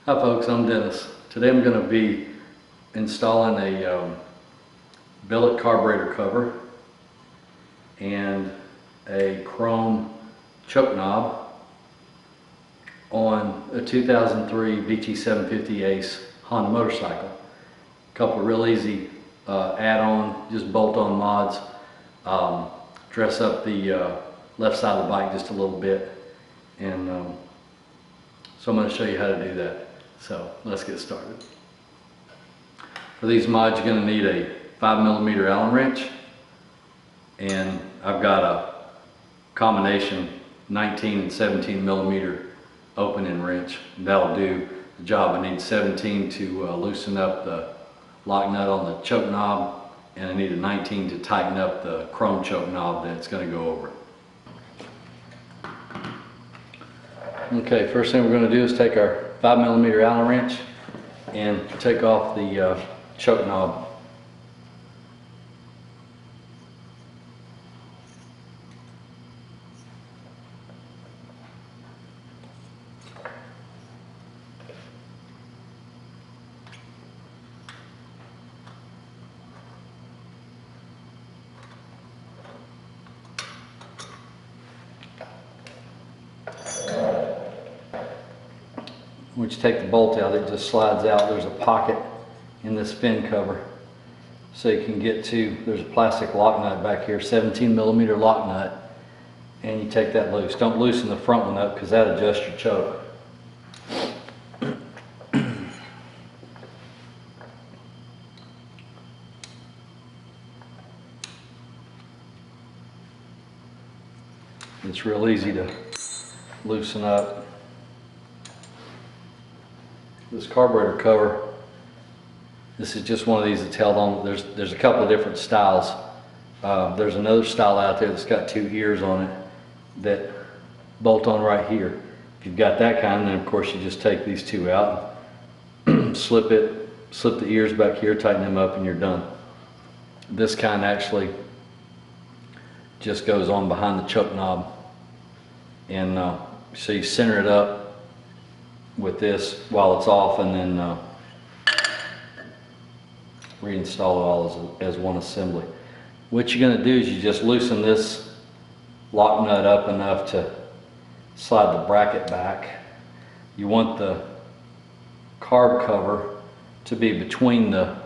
Hi folks, I'm Dennis. Today I'm going to be installing a billet carburetor cover and a chrome choke knob on a 2003 VT750 Ace Honda motorcycle. A couple of real easy add-on, just bolt-on mods. Dress up the left side of the bike just a little bit, and so I'm going to show you how to do that. So let's get started. For these mods, you're going to need a 5mm Allen wrench, and I've got a combination 19 and 17mm opening wrench. That'll do the job. I need 17 to loosen up the lock nut on the choke knob, and I need a 19 to tighten up the chrome choke knob that's going to go over it. Okay, first thing we're going to do is take our 5mm Allen wrench and take off the choke knob. Once you take the bolt out, it just slides out. There's a pocket in this fin cover so you can get to, there's a plastic lock nut back here, 17mm lock nut, and you take that loose. Don't loosen the front one up because that adjusts your choke. It's real easy to loosen up. This carburetor cover, this is just one of these that's held on. There's a couple of different styles. There's another style out there that's got two ears on it that bolt on right here. If you've got that kind, then of course you just take these two out, slip the ears back here, tighten them up, and you're done. This kind actually just goes on behind the choke knob, and so you center it up with this while it's off, and then reinstall it all as one assembly. What you're going to do is you just loosen this lock nut up enough to slide the bracket back. You want the carb cover to be between the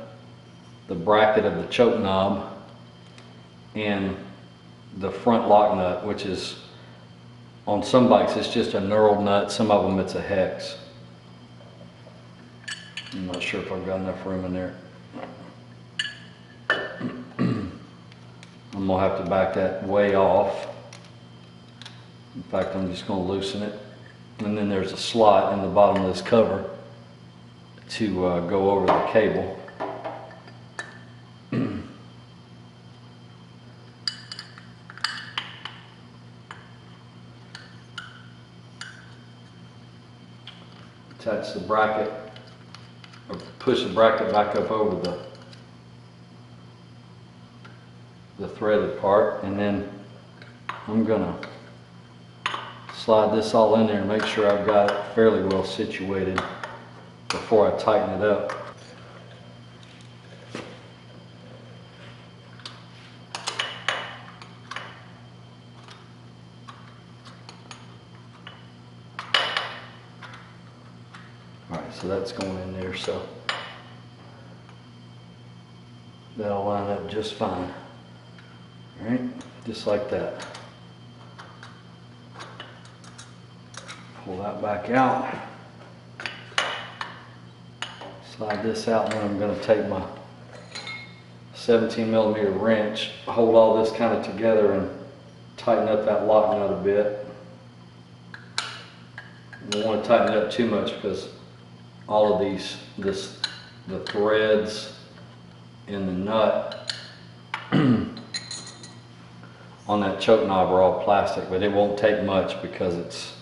bracket of the choke knob and the front lock nut, which is, on some bikes it's just a knurled nut, some of them it's a hex. I'm not sure if I've got enough room in there. I'm going to have to back that way off. In fact, I'm just going to loosen it. And then there's a slot in the bottom of this cover to go over the cable. Attach the bracket, or push the bracket back up over the threaded part, and then I'm gonna slide this all in there and make sure I've got it fairly well situated before I tighten it up. Alright, so that's going in there, so that'll line up just fine. Alright, just like that. Pull that back out. Slide this out, and then I'm going to take my 17mm wrench, hold all this kind of together and tighten up that lock nut a bit. You don't want to tighten it up too much because all of the threads in the nut on that choke knob are all plastic, but it won't take much because it's,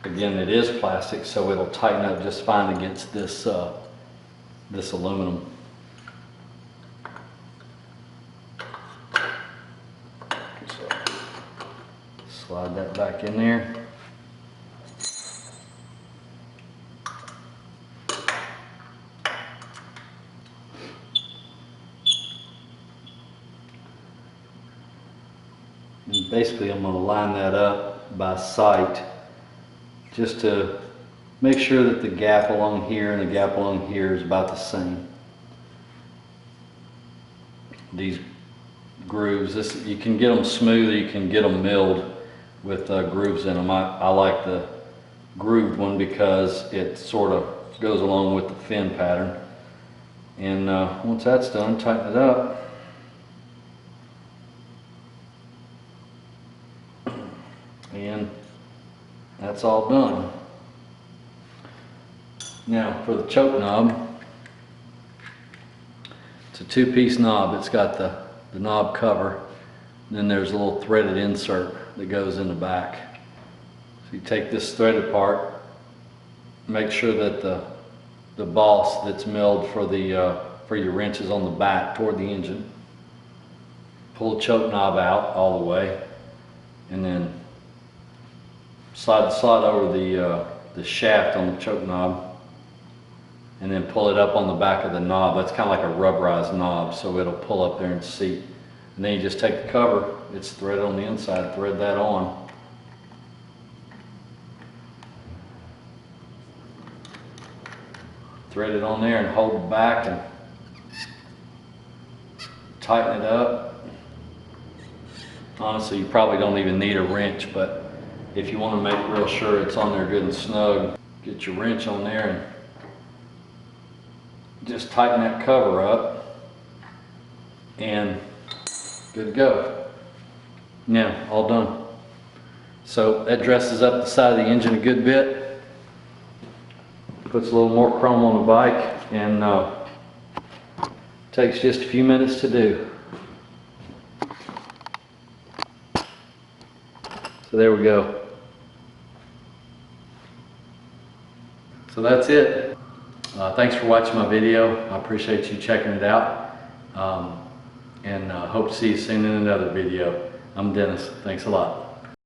again, it is plastic, so it'll tighten up just fine against this this aluminum. So slide that back in there. basically I'm going to line that up by sight just to make sure that the gap along here and the gap along here is about the same. These grooves, you can get them smooth or you can get them milled with grooves in them. I like the grooved one because it sort of goes along with the fin pattern. And once that's done, tighten it up. And that's all done. Now for the choke knob, it's a two-piece knob. It's got the knob cover, and then there's a little threaded insert that goes in the back. So you take this threaded part, make sure that the boss that's milled for your wrench is on the back toward the engine. Pull the choke knob out all the way, and then slide over the shaft on the choke knob, and then pull it up on the back of the knob. That's kind of like a rubberized knob, so it'll pull up there and seat. And then you just take the cover, it's threaded on the inside, thread that on. Thread it on there and hold it back and tighten it up. Honestly, you probably don't even need a wrench, but if you want to make real sure it's on there good and snug, get your wrench on there and just tighten that cover up, and good to go. Now, all done. So that dresses up the side of the engine a good bit, puts a little more chrome on the bike, and takes just a few minutes to do. So there we go. So that's it. Thanks for watching my video. I appreciate you checking it out. And hope to see you soon in another video. I'm Dennis. Thanks a lot.